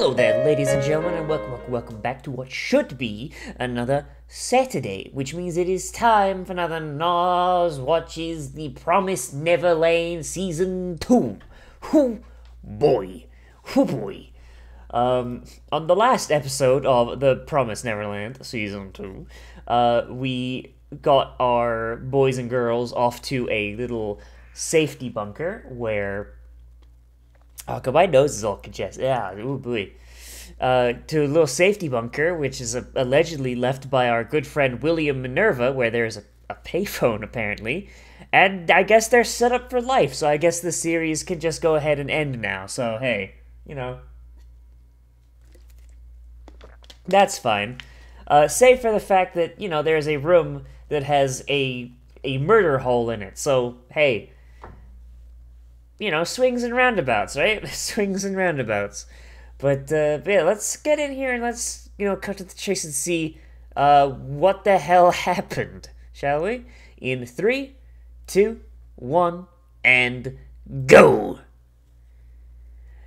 Hello there, ladies and gentlemen, and welcome back to what should be another Saturday, which means it is time for another Nozz watches The Promised Neverland Season 2. Hoo boy. Hoo boy. On the last episode of The Promised Neverland Season 2, we got our boys and girls off to a little safety bunker where... Oh, God, my nose is all congested. Yeah, ooh, boy. To a little safety bunker, which is allegedly left by our good friend William Minerva, where there's a payphone, apparently. And I guess they're set up for life, so I guess the series can just go ahead and end now. So, hey, you know. That's fine. Save for the fact that, you know, there's a room that has a murder hole in it. So, hey, you know, swings and roundabouts, right? Swings and roundabouts. But yeah, let's get in here and let's, you know, cut to the chase and see what the hell happened, shall we? In 3, 2, 1, and go!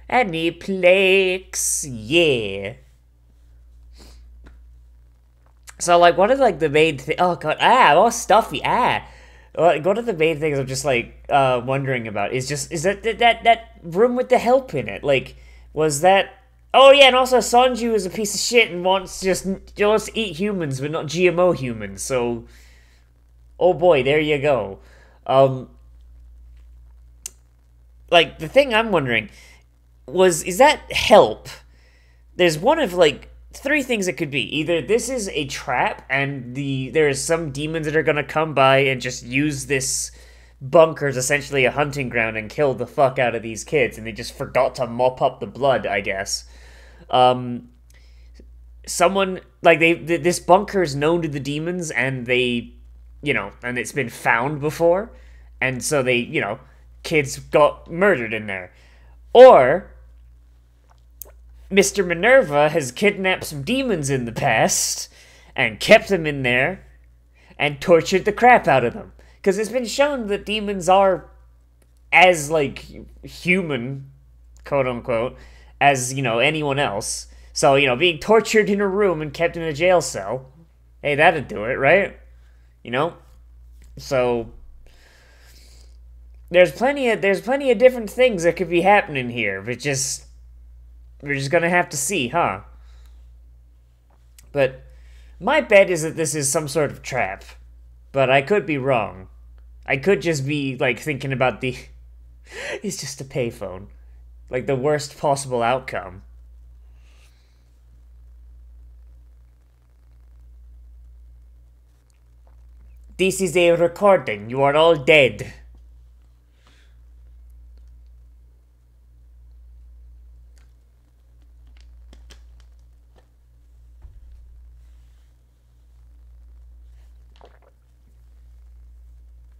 Aniplex, yeah. So, like, what are, like, the main thing? Oh, God, all stuffy, Like, one of the main things I'm just, like, wondering about is that room with the help in it. Like, was that... Oh, yeah, and also Sanju is a piece of shit and wants to eat humans, but not GMO humans, so... Oh, boy, there you go. Like, the thing I'm wondering is that help? There's one of, like... 3 things it could be. Either this is a trap and there's some demons that are gonna come by and just use this bunker as essentially a hunting ground and kill the fuck out of these kids, and they just forgot to mop up the blood, I guess. Someone, like, this bunker is known to the demons, and they, you know, and it's been found before, and so they, you know, kids got murdered in there. Or Mr. Minerva has kidnapped some demons in the past and kept them in there and tortured the crap out of them. Because it's been shown that demons are as, like, human, quote-unquote, as, you know, anyone else. So, you know, being tortured in a room and kept in a jail cell, hey, that'd do it, right? You know? So there's plenty of different things that could be happening here, but we're just gonna have to see, huh? But my bet is that this is some sort of trap. But I could be wrong. I could just be, like, thinking about the... It's just a payphone. Like, the worst possible outcome. This is a recording. You are all dead.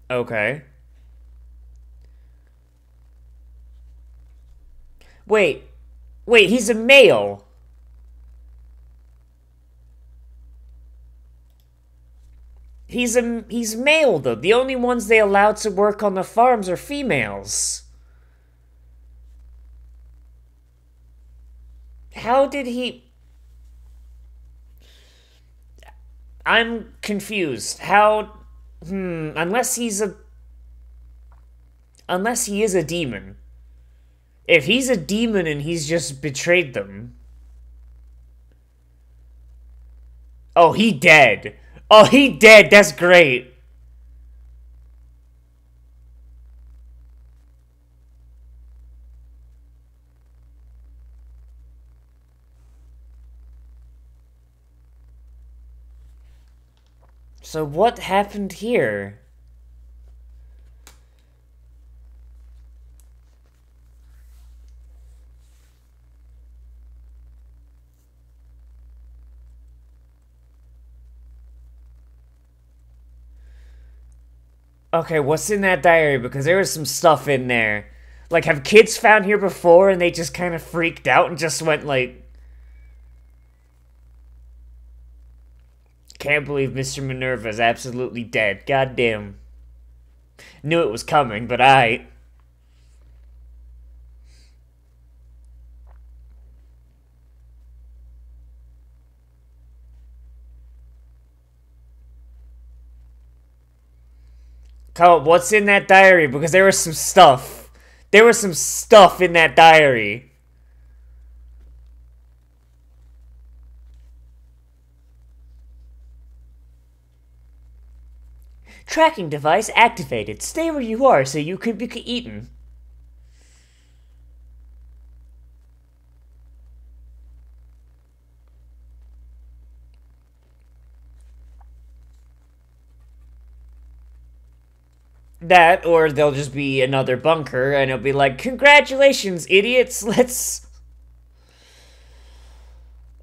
Okay. Wait, he's a male. He's male, though. The only ones they allow to work on the farms are females. How did he... I'm confused. How... unless he is a demon. If he's a demon and he's just betrayed them... Oh, he dead. Oh, he dead. That's great. So what happened here? Okay, what's in that diary? Because there was some stuff in there. Like, have kids found here before and they just kind of freaked out and just went like... Can't believe Mr. Minerva is absolutely dead. Goddamn. Knew it was coming, but I... Kyle, what's in that diary? Because there was some stuff. There was some stuff in that diary. Tracking device activated. Stay where you are so you could be eaten. That, or there'll just be another bunker, and it'll be like, congratulations, idiots, let's...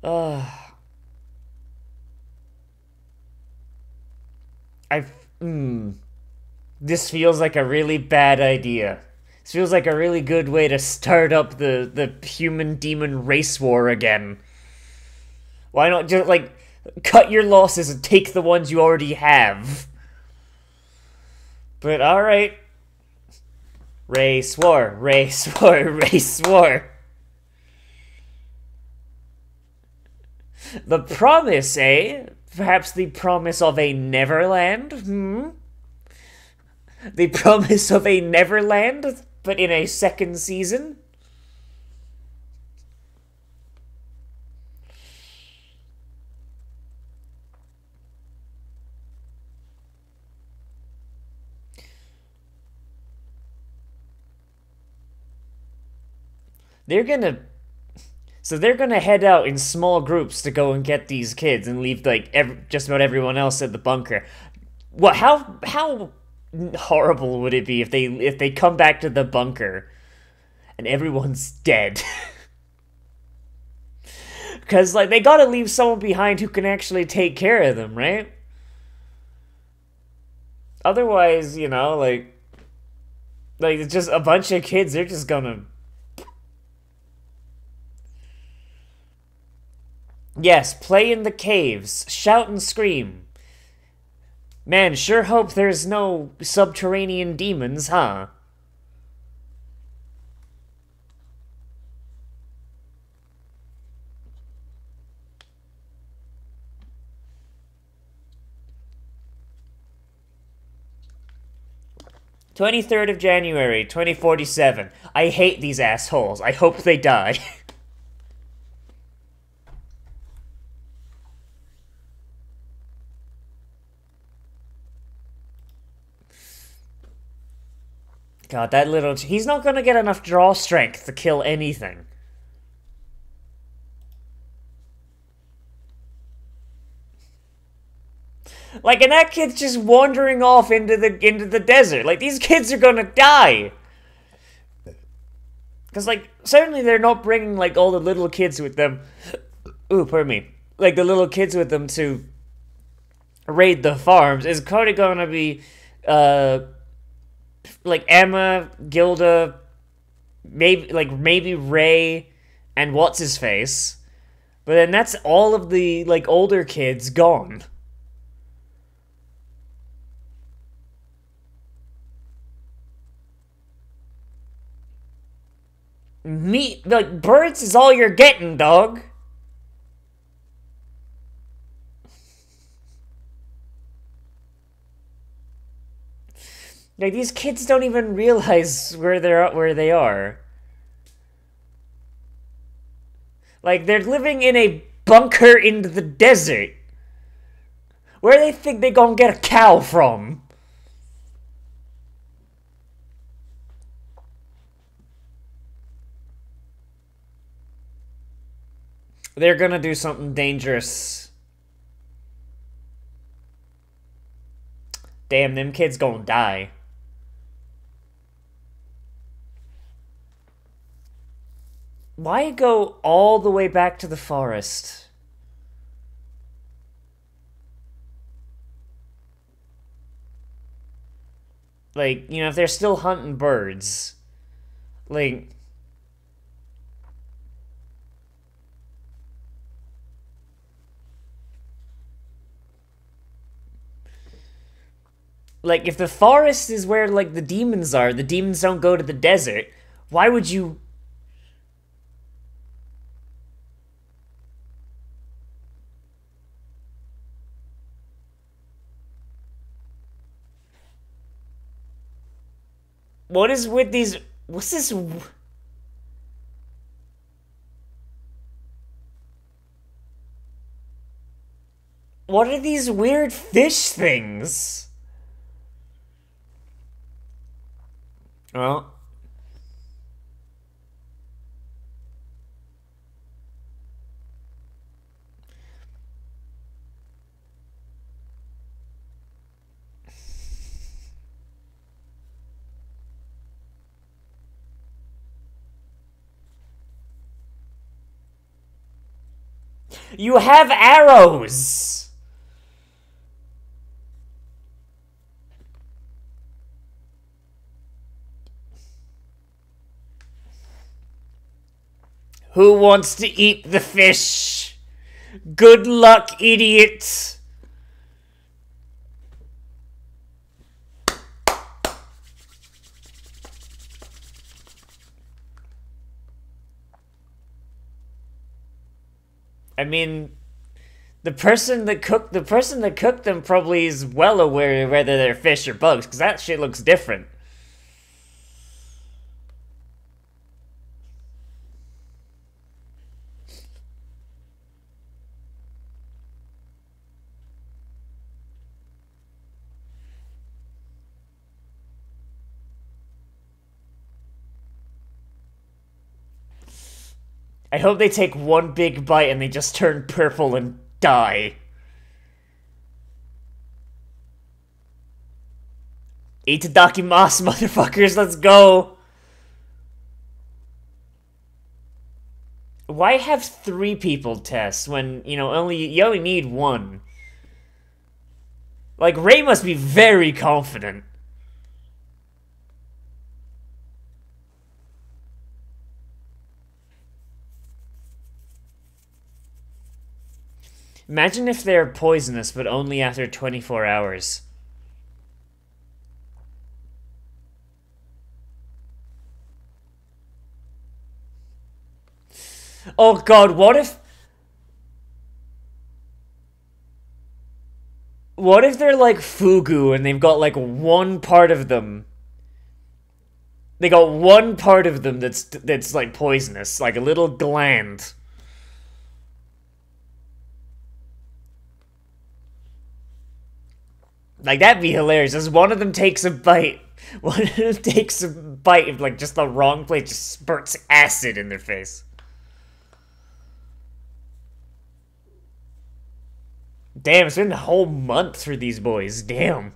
I... This feels like a really bad idea. This feels like a really good way to start up the human-demon race war again. Why not just, like, cut your losses and take the ones you already have? But alright. Race war, race war, race war. The promise, eh? Perhaps the promise of a Neverland? The promise of a Neverland, but in a second season? They're gonna head out in small groups to go and get these kids and leave like just about everyone else at the bunker. What? How horrible would it be if they come back to the bunker and everyone's dead? Because like they gotta leave someone behind who can actually take care of them, right? Otherwise, you know, like it's just a bunch of kids. They're just gonna. Yes, play in the caves, shout and scream. Man, sure hope there's no subterranean demons, huh? January 23rd, 2047. I hate these assholes. I hope they die. God, that little... He's not gonna get enough draw strength to kill anything. Like, and that kid's just wandering off into the desert. Like, these kids are gonna die. Because, like, certainly they're not bringing, like, all the little kids with them. Ooh, pardon me. Like, the little kids with them to raid the farms. It's probably gonna be, like Emma, Gilda, maybe Ray, and what's his face, but then that's all of the like older kids gone. Meat, like birds, is all you're getting, dog. Like, these kids don't even realize where they are. Like, they're living in a bunker in the desert. Where do they think they gonna get a cow from? They're gonna do something dangerous. Damn, them kids gonna die. Why go all the way back to the forest? Like, you know, if they're still hunting birds. Like... Like, if the forest is where, like, the demons are, the demons don't go to the desert, why would you... What is with these... What's this... What are these weird fish things? Well... You have arrows! Who wants to eat the fish? Good luck, idiot! I mean, the person that cooked them probably is well aware of whether they're fish or bugs, because that shit looks different. I hope they take one big bite and they just turn purple and die. Itadakimasu, motherfuckers, let's go! Why have 3 people test when, you know, you only need 1? Like, Ray must be very confident. Imagine if they're poisonous, but only after 24 hours. Oh god, what if... What if they're like fugu and they've got like one part of them... They got one part of them that's like poisonous, like a little gland. Like, that'd be hilarious, as one of them takes a bite. One of them takes a bite of, like, just the wrong place, just spurts acid in their face. Damn, it's been a whole month for these boys. Damn.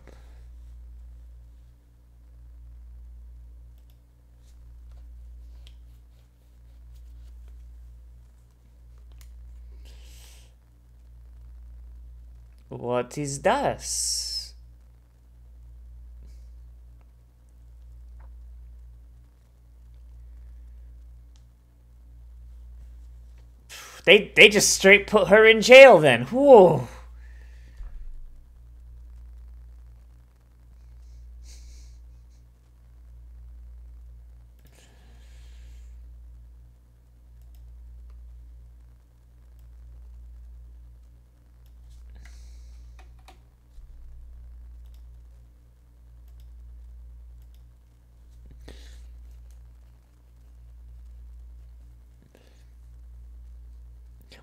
What is this? They just straight put her in jail then. Whoa.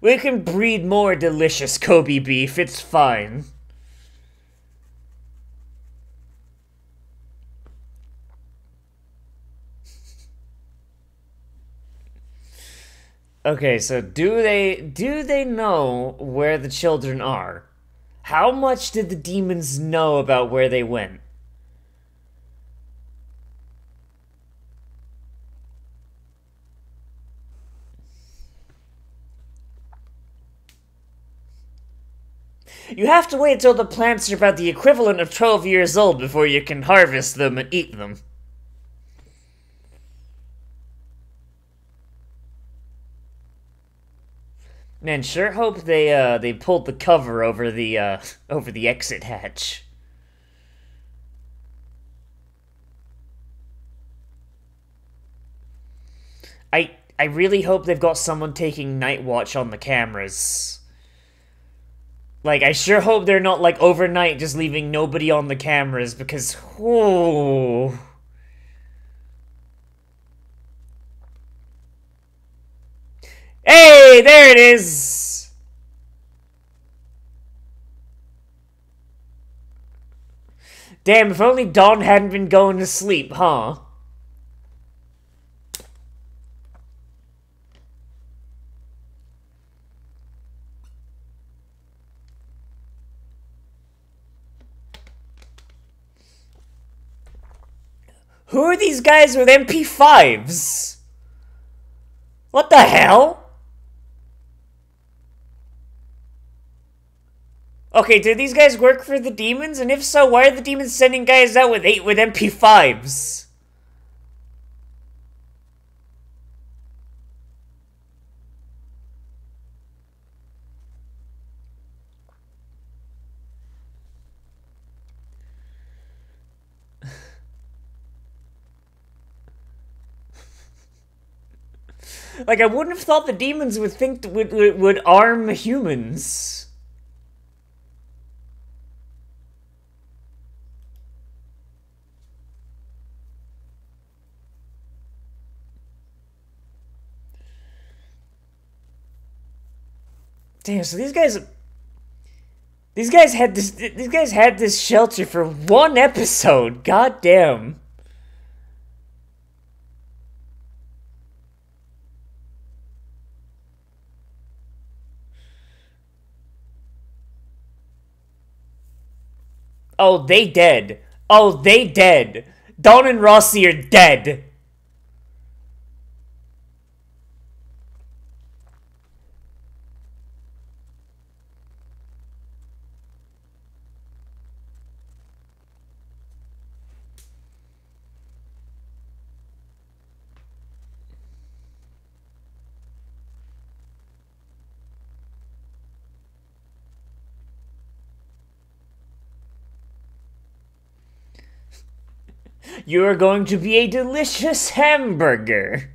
We can breed more delicious Kobe beef, it's fine. Okay, so do they know where the children are? How much did the demons know about where they went? You have to wait until the plants are about the equivalent of 12 years old before you can harvest them and eat them. Man, sure hope they pulled the cover over the exit hatch. I really hope they've got someone taking night watch on the cameras. Like, I sure hope they're not, like, overnight just leaving nobody on the cameras, because... Oh. Hey, there it is! Damn, if only Dawn hadn't been going to sleep, huh? Who are these guys with MP5s? What the hell? Okay, do these guys work for the demons? And if so, why are the demons sending guys out with MP5s? Like, I wouldn't have thought the demons would think would arm humans. Damn, so these guys had this shelter for one episode. God damn. Oh, they dead. Oh, they dead. Dawn and Rossi are dead. You are going to be a delicious hamburger.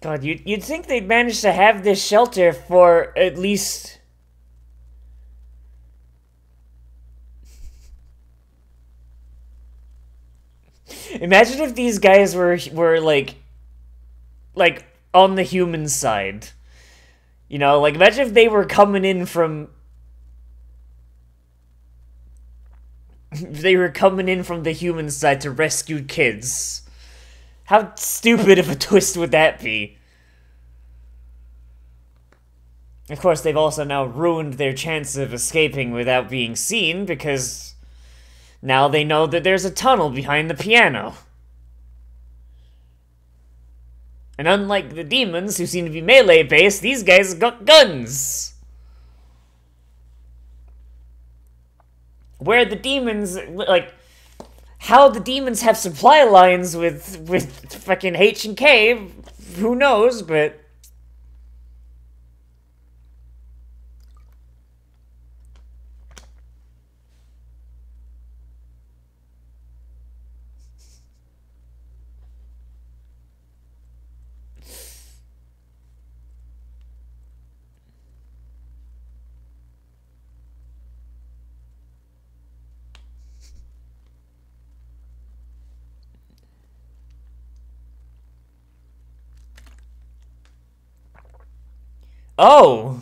God, you'd think they'd manage to have this shelter for at least... Imagine if these guys were like on the human side. You know, like imagine if they were coming in from if they were coming in from the human side to rescue kids. How stupid of a twist would that be? Of course, they've also now ruined their chance of escaping without being seen, because now they know that there's a tunnel behind the piano. And unlike the demons, who seem to be melee-based, these guys got guns! Where the demons, like... How the demons have supply lines with fucking H and K, who knows, but... Oh!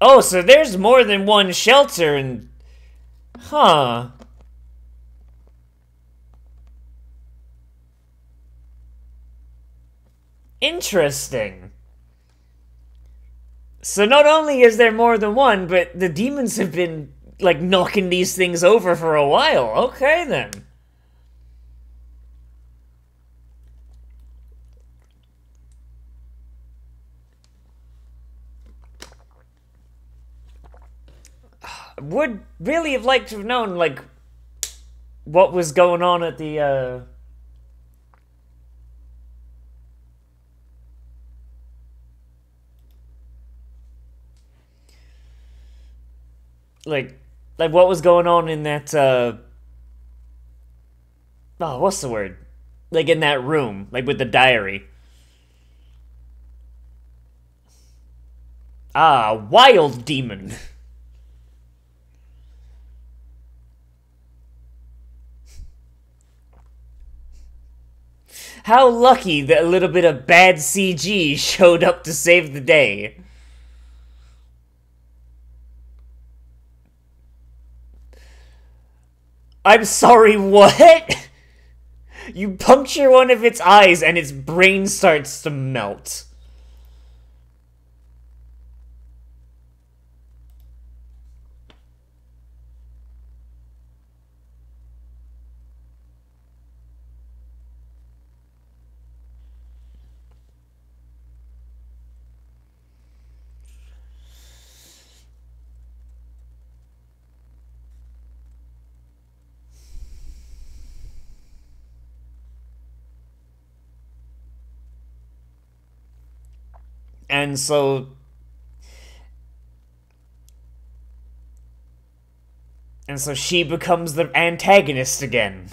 Oh, so there's more than one shelter and... Huh. Interesting. So not only is there more than one, but the demons have been, like, knocking these things over for a while. Okay, then. Would really have liked to have known, like, what was going on at the, like what was going on in that oh, what's the word? Like in that room, like with the diary. Ah, wild demon. How lucky that a little bit of bad CG showed up to save the day. I'm sorry, what? You puncture one of its eyes and its brain starts to melt. And so she becomes the antagonist again.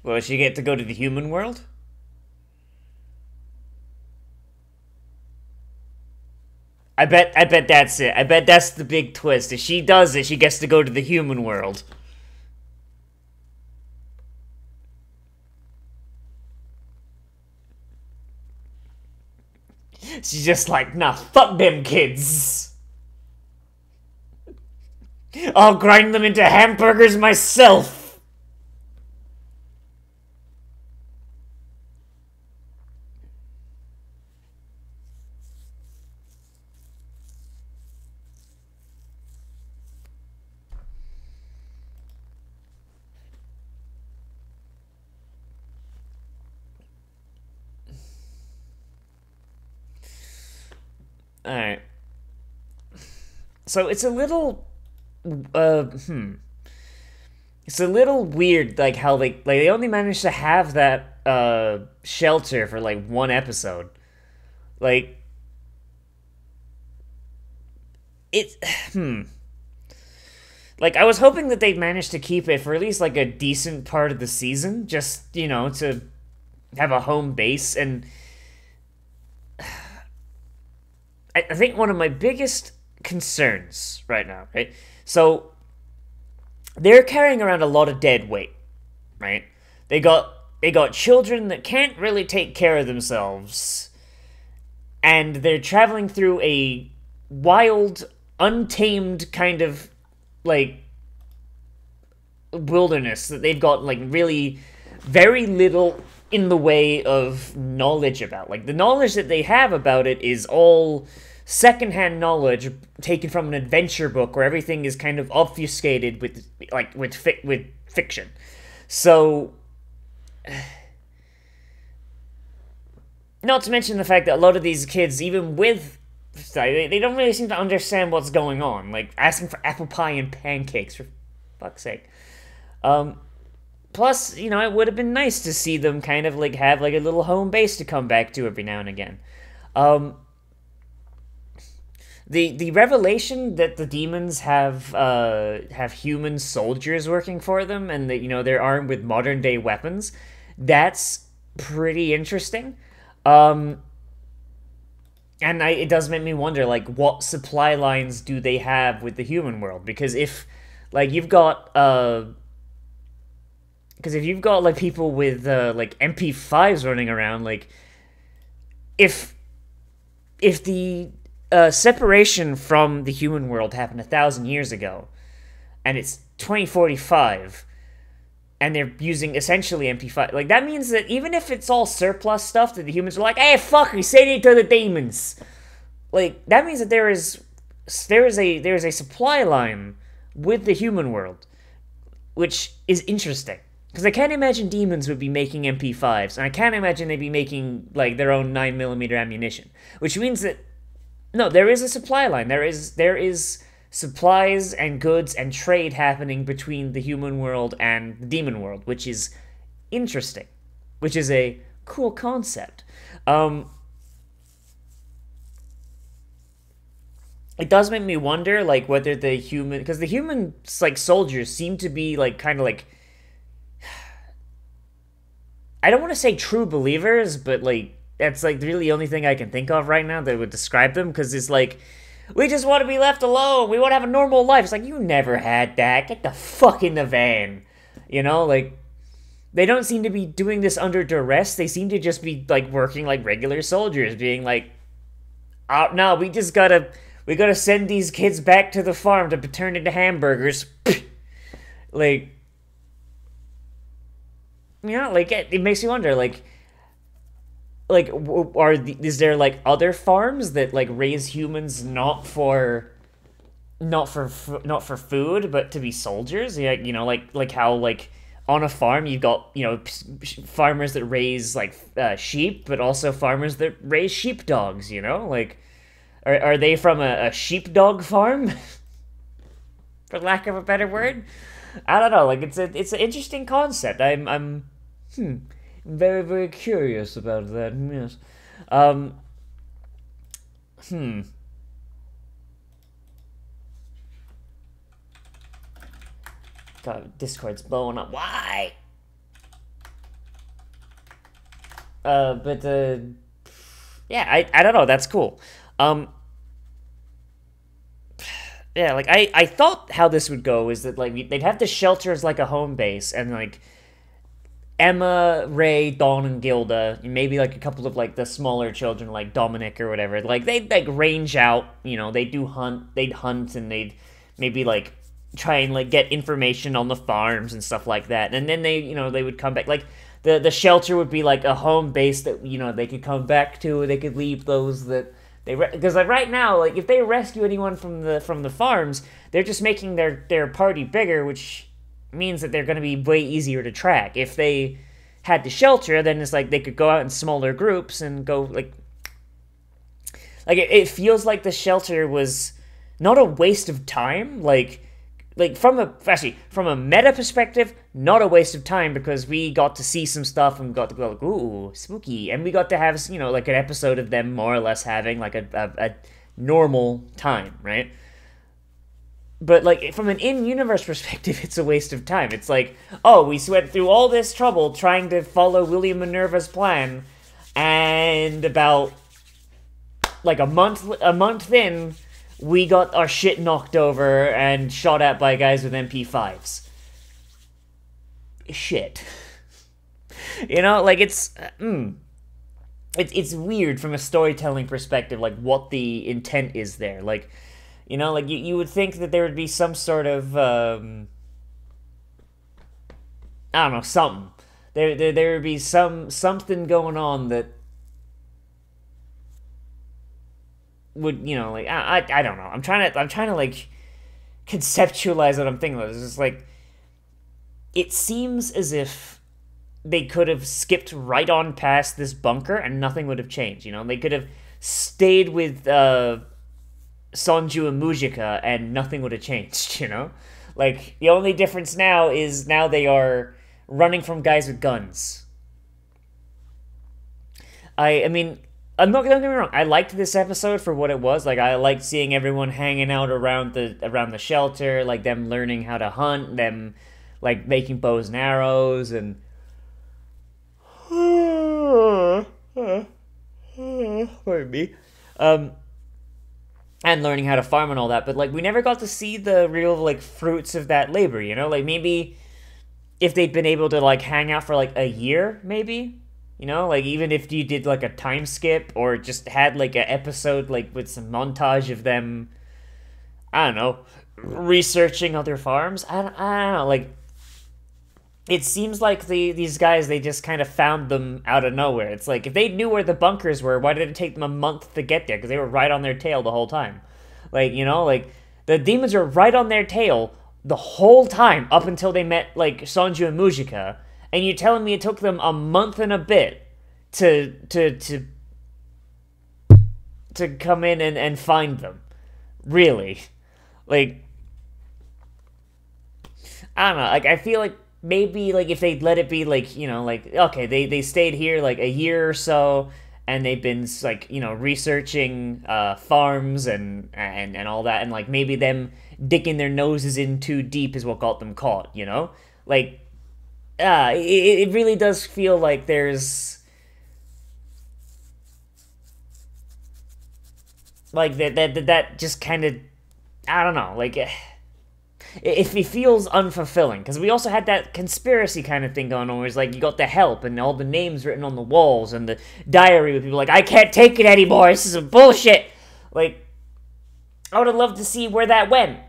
Well, she get to go to the human world? I bet that's it. I bet that's the big twist. If she does it, she gets to go to the human world. She's just like, nah, fuck them kids. I'll grind them into hamburgers myself. Alright. So it's a little it's a little weird, like how they only managed to have that shelter for like one episode. Like it like I was hoping that they'd manage to keep it for at least like a decent part of the season, just, you know, to have a home base. And I think one of my biggest concerns right now, right? So they're carrying around a lot of dead weight, right? They got children that can't really take care of themselves, and they're traveling through a wild, untamed kind of like wilderness that they've got like really very little in the way of knowledge about. Like, the knowledge that they have about it is all secondhand knowledge taken from an adventure book where everything is kind of obfuscated with fiction. So not to mention the fact that a lot of these kids, even with they don't really seem to understand what's going on, like asking for apple pie and pancakes, for fuck's sake. Plus, you know, it would have been nice to see them kind of like have like a little home base to come back to every now and again. The revelation that the demons have human soldiers working for them, and that, you know, they're armed with modern day weapons, that's pretty interesting. And it does make me wonder, like, what supply lines do they have with the human world? Because if, like, you've got like people with like MP5s running around, like, if the separation from the human world happened 1,000 years ago, and it's 2045, and they're using essentially MP5, like, that means that even if it's all surplus stuff that the humans are like, hey, fuck, we send it to the demons, like, that means that there is a supply line with the human world, which is interesting. Because I can't imagine demons would be making MP5s, and I can't imagine they'd be making, like, their own 9mm ammunition. Which means that, no, there is a supply line. There is supplies and goods and trade happening between the human world and the demon world, which is interesting. Which is a cool concept. It does make me wonder, like, whether the human... Because the humans, like, soldiers seem to be, like, kind of, like... I don't want to say true believers, but, like, that's, like, really the only thing I can think of right now that would describe them, because it's, like, we just want to be left alone, we want to have a normal life. It's like, you never had that, get the fuck in the van. You know, like, they don't seem to be doing this under duress, they seem to just be, like, working like regular soldiers, being like, oh, no, we gotta send these kids back to the farm to be turned into hamburgers. Like, you know, like, it makes you wonder, like, is there, like, other farms that, like, raise humans not for food, but to be soldiers? Yeah, you know, like how, like, on a farm you've got, you know, farmers that raise, like, sheep, but also farmers that raise sheepdogs, you know? Like, are they from a sheepdog farm? For lack of a better word? I don't know, like, it's an interesting concept. I'm very, very curious about that, yes. God, Discord's blowing up. Why? Yeah, I don't know, that's cool. Yeah, like, I thought how this would go is that, like, they'd have the shelter as, like, a home base, and, like, Emma, Ray, Dawn, and Gilda, maybe, like, a couple of, like, the smaller children, like Dominic or whatever, like, they'd, like, range out, you know, they'd hunt, and they'd maybe, like, try and, like, get information on the farms and stuff like that, and then they, you know, they would come back, like, the shelter would be, like, a home base that, you know, they could come back to, or they could leave those that... Because, like, right now, like, if they rescue anyone from the farms, they're just making their party bigger, which means that they're going to be way easier to track. If they had the shelter, then it's like they could go out in smaller groups and go, like it feels like the shelter was not a waste of time, like from a meta perspective, not a waste of time, because we got to see some stuff and got to go like, ooh, spooky, and we got to have, you know, like, an episode of them more or less having, like, a normal time, right? But, like, from an in-universe perspective, it's a waste of time. It's like, oh, we went through all this trouble trying to follow William Minerva's plan, and about, like, a month in, we got our shit knocked over and shot at by guys with MP5s. Shit. You know, like, it's weird from a storytelling perspective, like, what the intent is there. Like, you know, like, you would think that there would be some sort of, I don't know, something. There would be something going on that would, you know, like, I don't know. I'm trying to, like, conceptualize what I'm thinking about. It's just, like, it seems as if they could have skipped right on past this bunker and nothing would have changed, you know? They could have stayed with, Sonju and Mujika and nothing would have changed, you know? Like, the only difference now is now they are running from guys with guns. I mean, I'm not gonna get me wrong. I liked this episode for what it was. Like, I liked seeing everyone hanging out around the shelter, like them learning how to hunt, them, like, making bows and arrows, and pardon me, and learning how to farm and all that. But, like, we never got to see the real, like, fruits of that labor. You know, like, maybe if they'd been able to, like, hang out for, like, a year, maybe. You know, like, even if you did, like, a time skip, or just had, like, an episode, like, with some montage of them, I don't know, researching other farms. I don't know, like, it seems like these guys, they just kind of found them out of nowhere. It's like, if they knew where the bunkers were, why did it take them a month to get there? Because they were right on their tail the whole time. Like, you know, like, the demons are right on their tail the whole time up until they met, like, Sanju and Mujika, and you're telling me it took them a month and a bit to come in and find them. Really. Like, I don't know, like, I feel like maybe, like, if they'd let it be, like, you know, like, okay, they stayed here, like, a year or so, and they've been, like, you know, researching farms and all that, and, like, maybe them digging their noses in too deep is what got them caught, you know? Like, it really does feel like there's, like, that just kind of, I don't know, like, it feels unfulfilling, because we also had that conspiracy kind of thing going on, where it's like, you got the help, and all the names written on the walls, and the diary with people like, I can't take it anymore, this is bullshit! Like, I would have loved to see where that went,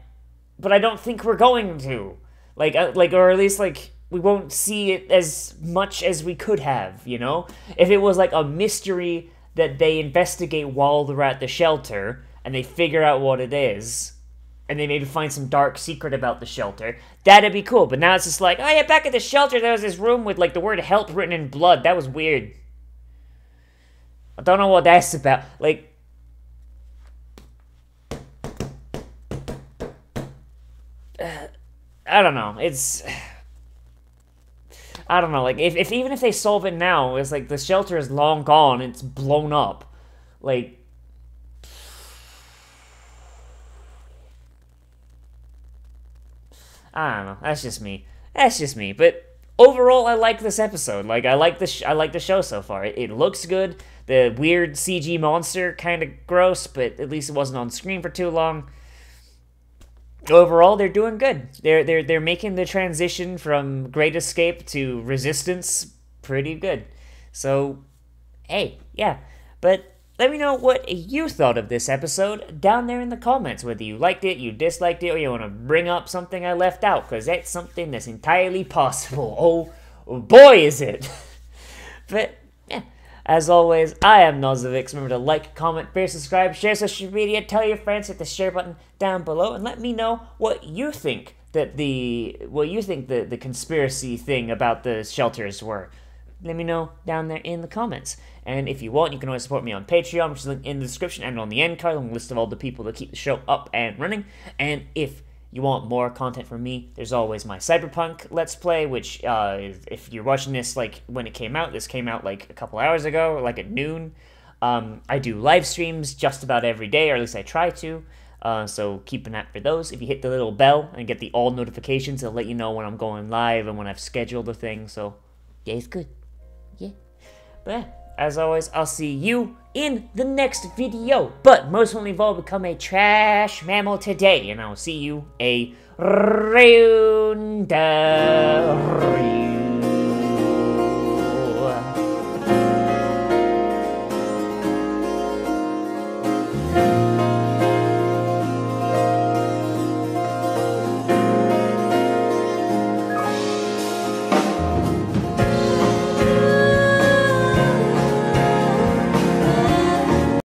but I don't think we're going to. Like, or at least, like, we won't see it as much as we could have, you know? If it was, like, a mystery that they investigate while they're at the shelter, and they figure out what it is, and they maybe find some dark secret about the shelter, that'd be cool. But now it's just like, oh yeah, back at the shelter there was this room with, like, the word help written in blood. That was weird. I don't know what that's about. Like, I don't know. It's, I don't know. Like, if even if they solve it now, it's like the shelter is long gone, it's blown up. Like, I don't know. That's just me. That's just me. But overall, I like this episode. Like, I like the show so far. It looks good. The weird CG monster kind of gross, but at least it wasn't on screen for too long. Overall, they're doing good. They're making the transition from Great Escape to Resistance pretty good. So, hey, yeah. But let me know what you thought of this episode down there in the comments, whether you liked it, you disliked it, or you want to bring up something I left out, because that's something that's entirely possible. Oh boy, is it! But, yeah, as always, I am Nozz. Remember to like, comment, share, subscribe, share social media, tell your friends, hit the share button down below, and let me know what you think the conspiracy thing about the shelters were. Let me know down there in the comments. And if you want, you can always support me on Patreon, which is linked in the description and on the end card, a list of all the people that keep the show up and running. And if you want more content from me, there's always my Cyberpunk Let's Play, which, if you're watching this, like, when it came out, this came out, like, a couple hours ago, like, at noon. I do live streams just about every day, or at least I try to. So keep an eye for those. If you hit the little bell and get the all notifications, it'll let you know when I'm going live and when I've scheduled a thing. So, yeah, it's good. Yeah. But yeah, as always, I'll see you in the next video. But most importantly of all, become a trash mammal today. And I'll see you a round.